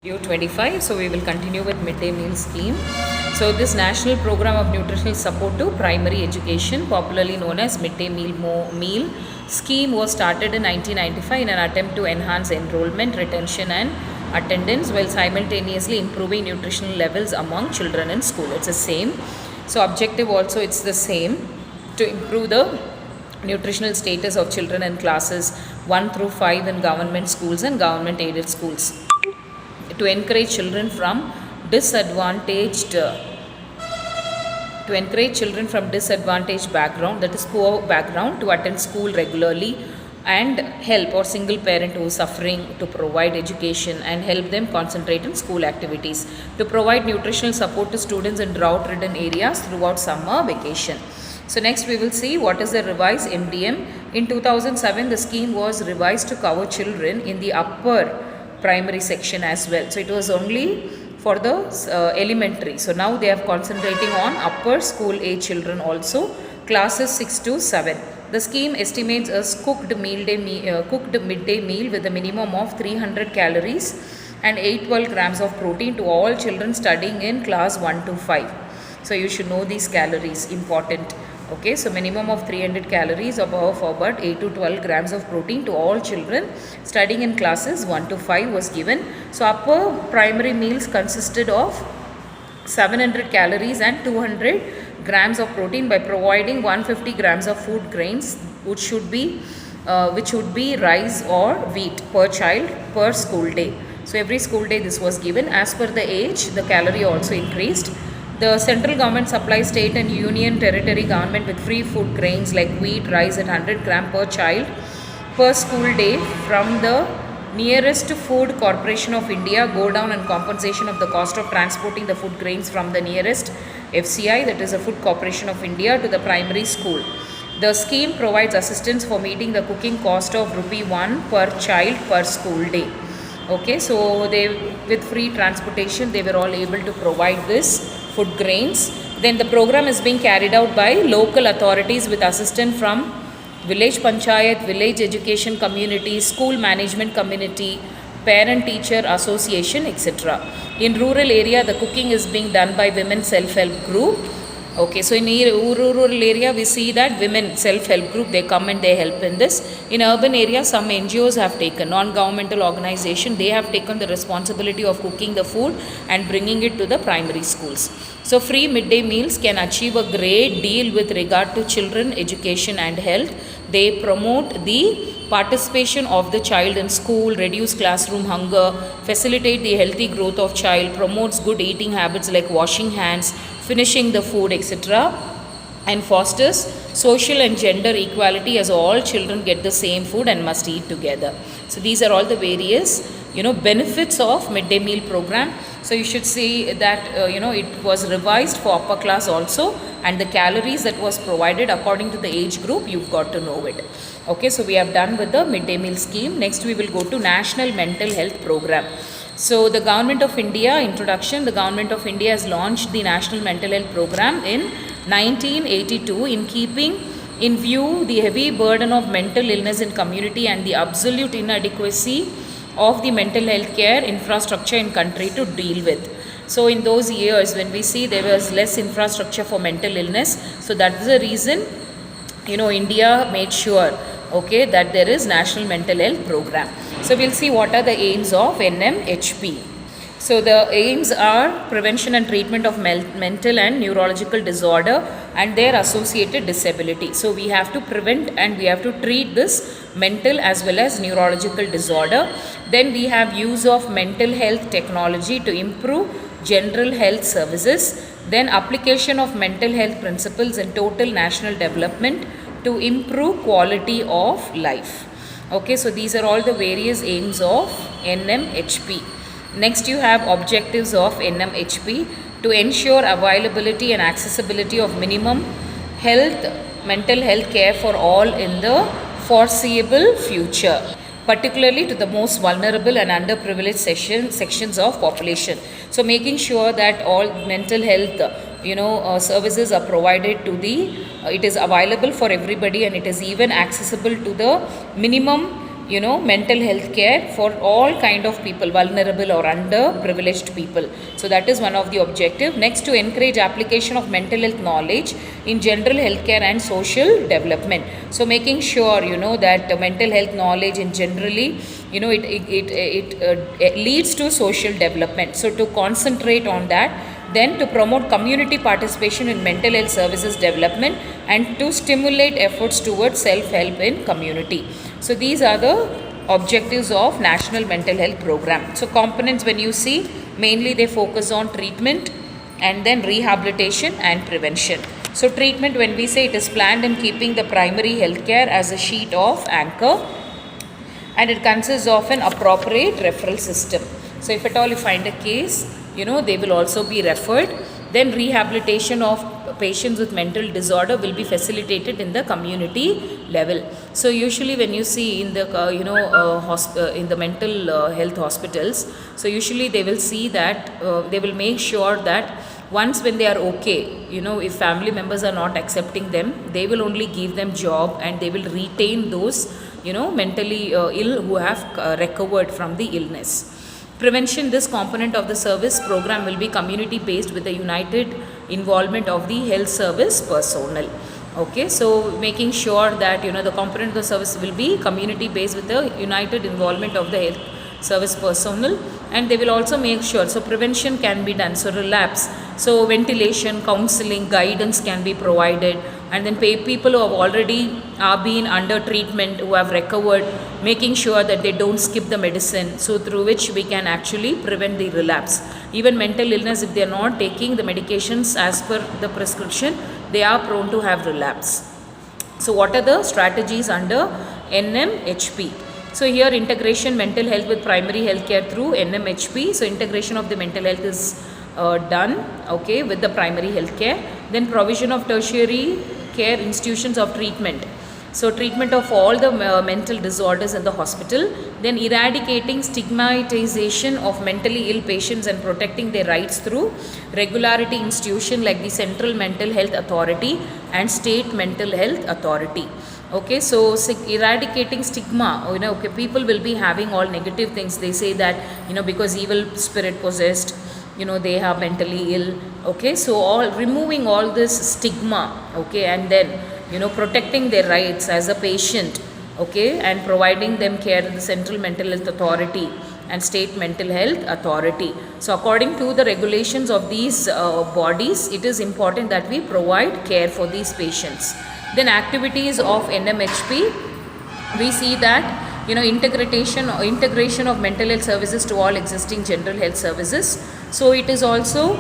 Video 25. So we will continue with midday meal scheme. So this national program of nutritional support to primary education, popularly known as midday meal scheme, was started in 1995 in an attempt to enhance enrollment, retention and attendance while simultaneously improving nutritional levels among children in school. It's the same. So objective also it's the same, to improve the nutritional status of children in classes 1 through 5 in government schools and government aided schools, to encourage children from disadvantaged background, that is poor background, to attend school regularly and help, or single parent who is suffering, to provide education and help them concentrate in school activities, to provide nutritional support to students in drought ridden areas throughout summer vacation. So next we will see what is the revised MDM. In 2007 the scheme was revised to cover children in the upper primary section as well. So it was only for the elementary. So now they are concentrating on upper school age children also, classes 6 to 7. The scheme estimates a cooked midday meal with a minimum of 300 calories and 812 grams of protein to all children studying in class 1 to 5. So you should know these calories, important. Okay, so minimum of 300 calories above about 8 to 12 grams of protein to all children studying in classes 1 to 5 was given. So upper primary meals consisted of 700 calories and 200 grams of protein by providing 150 grams of food grains, which would be rice or wheat per child per school day. So every school day this was given. As per the age, the calorie also increased. The central government supplies state and union territory government with free food grains like wheat, rice at 100 gram per child per school day from the nearest food corporation of India, go down and compensation of the cost of transporting the food grains from the nearest FCI, that is the Food Corporation of India, to the primary school. The scheme provides assistance for meeting the cooking cost of ₹1 per child per school day. Okay, so they, with free transportation, they were all able to provide this food grains. Then the program is being carried out by local authorities with assistance from village panchayat, village education community, school management community, parent teacher association, etc. In rural area, the cooking is being done by women self-help group. Okay, so in rural area we see that women self-help group, they come and they help in this. In urban area, some NGOs have taken, non-governmental organization, they have taken the responsibility of cooking the food and bringing it to the primary schools. So free midday meals can achieve a great deal with regard to children education and health. They promote the participation of the child in school, reduce classroom hunger, facilitate the healthy growth of child, promotes good eating habits like washing hands, finishing the food, etc., and fosters social and gender equality, as all children get the same food and must eat together. So these are all the various benefits of midday meal program. So you should see that it was revised for upper class also, and the calories that was provided according to the age group, you've got to know it. Okay, so we have done with the midday meal scheme. Next we will go to National Mental Health Program. So the Government of India, introduction, the Government of India has launched the National Mental Health Program in 1982 in keeping in view the heavy burden of mental illness in community and the absolute inadequacy of the mental health care infrastructure in country to deal with. So in those years when we see there was less infrastructure for mental illness, so that is the reason India made sure, okay, that there is National Mental Health Program. So we'll see what are the aims of NMHP. So the aims are prevention and treatment of mental and neurological disorder and their associated disability. So we have to prevent and we have to treat this mental as well as neurological disorder. Then we have use of mental health technology to improve general health services. Then application of mental health principles in total national development to improve quality of life. Okay, so these are all the various aims of NMHP. Next you have objectives of NMHP: to ensure availability and accessibility of minimum mental health care for all in the foreseeable future, particularly to the most vulnerable and underprivileged sections of population. So making sure that all mental health services are provided to it is available for everybody, and it is even accessible to the minimum mental health care for all kind of people, vulnerable or underprivileged people. So that is one of the objective. Next, to encourage application of mental health knowledge in general healthcare and social development. So making sure that mental health knowledge in generally it leads to social development. So to concentrate on that, then to promote community participation in mental health services development and to stimulate efforts towards self-help in community. So these are the objectives of National Mental Health Program. So components, when you see, mainly they focus on treatment and then rehabilitation and prevention. So treatment, when we say, it is planned in keeping the primary health care as a sheet of anchor, and it consists of an appropriate referral system. So if at all you find a case, they will also be referred. Then rehabilitation of patients with mental disorder will be facilitated in the community level. So usually when you see in the in the mental health hospitals, so usually they will see that they will make sure that once when they are okay, if family members are not accepting them, they will only give them job and they will retain those mentally ill who have recovered from the illness. Prevention, this component of the service program will be community based with the united involvement of the health service personnel. Okay, so making sure that the component of the service will be community based with the united involvement of the health service personnel, and they will also make sure, so prevention can be done, so relapse, so ventilation, counseling, guidance can be provided, and then people who have already been under treatment, who have recovered, making sure that they don't skip the medicine, so through which we can actually prevent the relapse. Even mental illness, if they are not taking the medications as per the prescription, they are prone to have relapse. So what are the strategies under NMHP? So here, integration mental health with primary health care through NMHP. So integration of the mental health is done, okay, with the primary health care. Then provision of tertiary care institutions of treatment. So treatment of all the mental disorders in the hospital. Then eradicating stigmatization of mentally ill patients and protecting their rights through regularity institution like the Central Mental Health Authority and State Mental Health Authority. Okay, so eradicating stigma, okay, people will be having all negative things. They say that, because evil spirit possessed, they are mentally ill. Okay, so all removing all this stigma, okay, and then, protecting their rights as a patient, okay, and providing them care in the Central Mental Health Authority and State Mental Health Authority. So according to the regulations of these bodies, it is important that we provide care for these patients. Then activities of NMHP, we see that integration of mental health services to all existing general health services. So it is also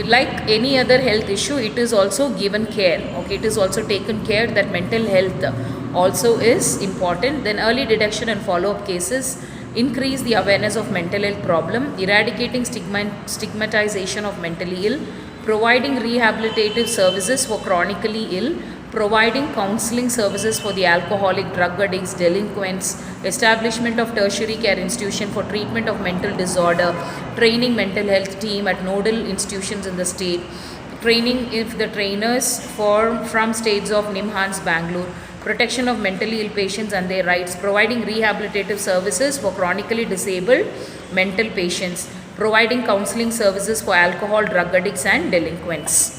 like any other health issue, it is also given care. Okay, it is also taken care that mental health also is important. Then early detection and follow-up cases, increase the awareness of mental health problem, eradicating stigmatization of mentally ill, providing rehabilitative services for chronically ill, providing counseling services for the alcoholic, drug addicts, delinquents, establishment of tertiary care institution for treatment of mental disorder, training mental health team at nodal institutions in the state, training if the trainers from states of NIMHANS, Bangalore, protection of mentally ill patients and their rights, providing rehabilitative services for chronically disabled mental patients, providing counseling services for alcohol, drug addicts and delinquents.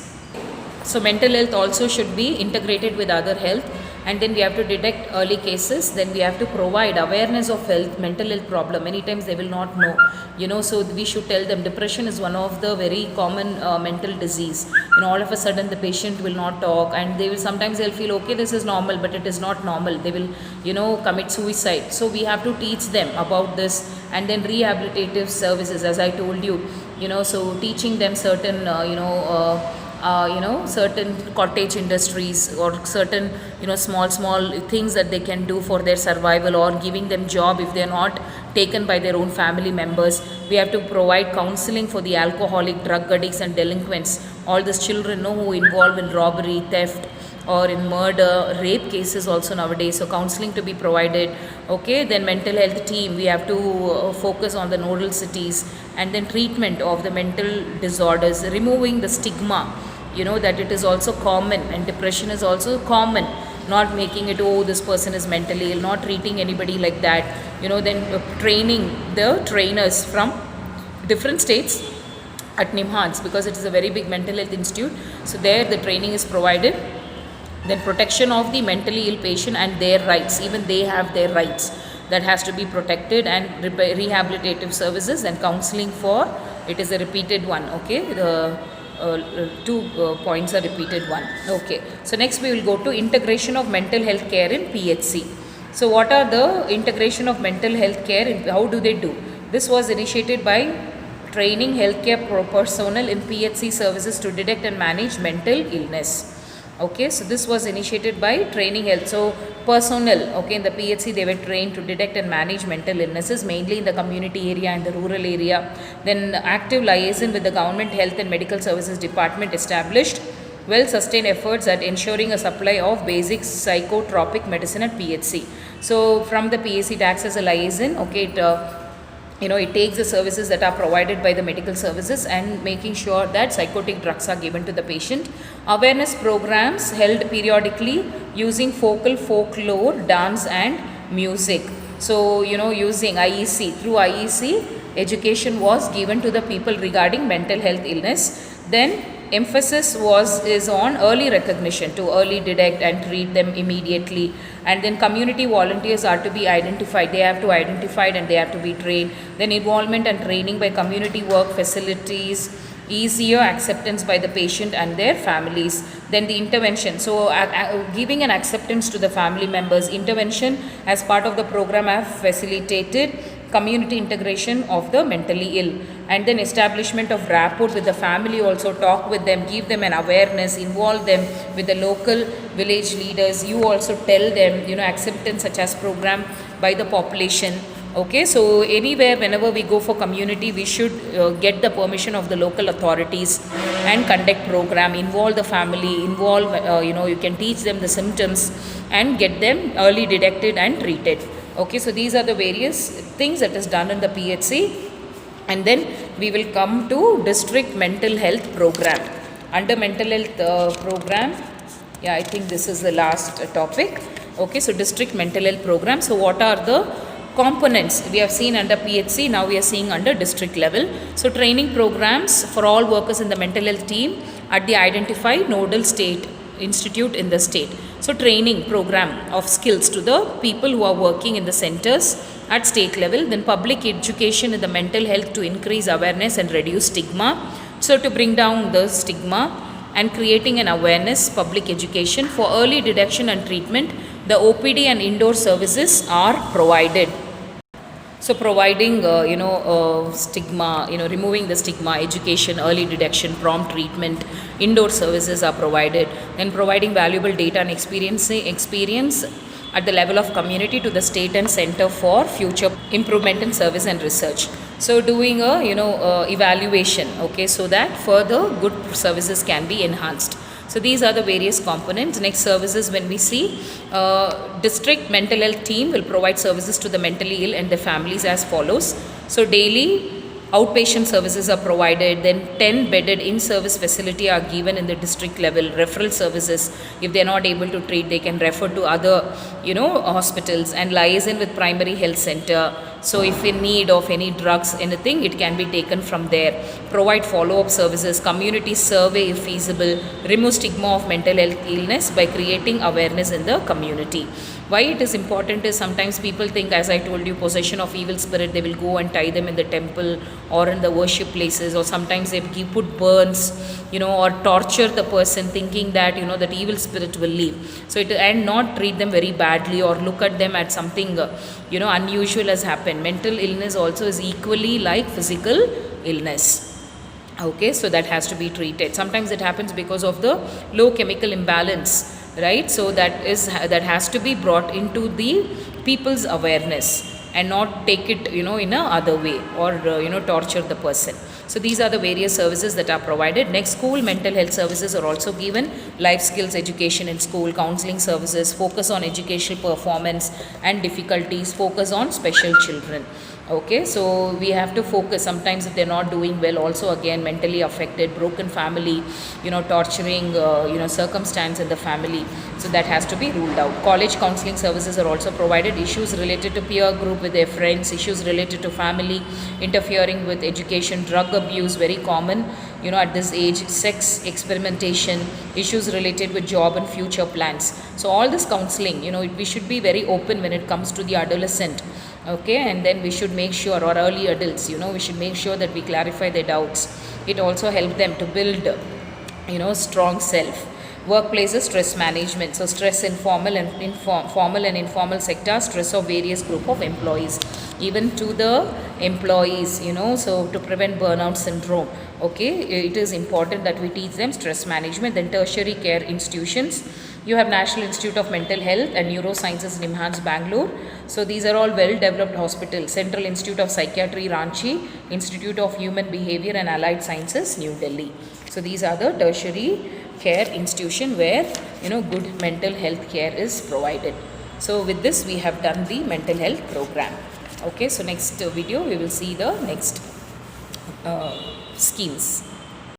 So mental health also should be integrated with other health, and then we have to detect early cases. Then we have to provide awareness of mental health problem. Many times they will not know, so we should tell them depression is one of the very common mental disease. All of a sudden the patient will not talk, and sometimes they'll feel okay, this is normal, but it is not normal. They will commit suicide. So we have to teach them about this. And then rehabilitative services, as I told you, so teaching them certain certain cottage industries or certain small things that they can do for their survival, or giving them job if they are not taken by their own family members. We have to provide counseling for the alcoholic, drug addicts and delinquents, all these children who involved in robbery, theft or in murder, rape cases also nowadays, so counseling to be provided. Okay, then mental health team, we have to focus on the nodal cities, and then treatment of the mental disorders, removing the stigma, that it is also common, and depression is also common not making it, oh, this person is mentally ill, not treating anybody like that, then training the trainers from different states at NIMHANS, because it is a very big mental health institute. So there the training is provided. Then protection of the mentally ill patient and their rights, even they have their rights that has to be protected, and rehabilitative services and counseling for, it is a repeated one, okay, the two points are repeated one. Okay, so next we will go to integration of mental health care in PHC. So what are the integration of mental health care, how do they do? This was initiated by training healthcare personnel in PHC services to detect and manage mental illness. Okay, so this was initiated by training health. So personnel, okay, in the PHC they were trained to detect and manage mental illnesses, mainly in the community area and the rural area. Then active liaison with the government health and medical services department established well sustained efforts at ensuring a supply of basic psychotropic medicine at PHC. So from the PHC it acts as a liaison, okay, it takes the services that are provided by the medical services and making sure that psychotic drugs are given to the patient. Awareness programs held periodically using folklore, dance and music. So, using IEC, through IEC, education was given to the people regarding mental health illness. Then emphasis is on early recognition, to early detect and treat them immediately. And then community volunteers are to be identified, they have to identify and they have to be trained. Then involvement and training by community work facilities, easier acceptance by the patient and their families. Then the intervention, so giving an acceptance to the family members. Intervention as part of the program have facilitated community integration of the mentally ill. And then establishment of rapport with the family, also talk with them, give them an awareness, involve them with the local village leaders. You also tell them, acceptance such as program by the population. Okay, so anywhere whenever we go for community, we should get the permission of the local authorities and conduct program, involve the family, you can teach them the symptoms and get them early detected and treated. Okay, so these are the various things that is done in the PHC. And then we will come to district mental health program. Under mental health program, yeah, I think this is the last topic. Okay, so district mental health program. So what are the components we have seen under PHC? Now we are seeing under district level. So training programs for all workers in the mental health team at the identified nodal state institute in the state. So training program of skills to the people who are working in the centers at state level. Then public education in the mental health to increase awareness and reduce stigma. So to bring down the stigma and creating an awareness, public education for early detection and treatment. The OPD and indoor services are provided. So providing, stigma, removing the stigma, education, early detection, prompt treatment, indoor services are provided. Then providing valuable data and experience at the level of community to the state and center for future improvement in service and research. So doing a, evaluation, okay, so that further good services can be enhanced. So these are the various components. Next, services, when we see district mental health team will provide services to the mentally ill and their families as follows. So daily outpatient services are provided. Then 10 bedded in-service facility are given in the district level. Referral services, if they are not able to treat, they can refer to other hospitals, and liaison with primary health center. So if in need of any drugs, anything, it can be taken from there. Provide follow-up services, community survey if feasible, remove stigma of mental health illness by creating awareness in the community. Why it is important is sometimes people think, as I told you, possession of evil spirit, they will go and tie them in the temple or in the worship places, or sometimes they put burns, or torture the person thinking that, that evil spirit will leave. So and not treat them very badly or look at them at something, unusual has happened. Mental illness also is equally like physical illness. Okay, so that has to be treated. Sometimes it happens because of the low chemical imbalance, right? So that has to be brought into the people's awareness and not take it, in a other way, or torture the person. So these are the various services that are provided. Next, school mental health services are also given. Life skills education in school, counseling services, focus on educational performance and difficulties, focus on special children. Okay, so we have to focus. Sometimes if they're not doing well, also again mentally affected, broken family, torturing, circumstance in the family. So that has to be ruled out. College counseling services are also provided. Issues related to peer group with their friends, issues related to family, interfering with education, drug abuse, very common, at this age, sex experimentation, issues related with job and future plans. So all this counseling, we should be very open when it comes to the adolescent. Okay, and then we should make sure, or early adults, we should make sure that we clarify their doubts. It also helps them to build strong self. Workplaces stress management, so stress in formal and formal and informal sector, stress of various group of employees, even to the employees, so to prevent burnout syndrome. Okay, it is important that we teach them stress management. Then tertiary care institutions, you have National Institute of Mental Health and Neurosciences, NIMHANS, Bangalore. So these are all well developed hospitals. Central Institute of Psychiatry, Ranchi, Institute of Human Behavior and Allied Sciences, New Delhi. So these are the tertiary care institution where good mental health care is provided. So with this we have done the mental health program. Okay, so next video we will see the next schemes.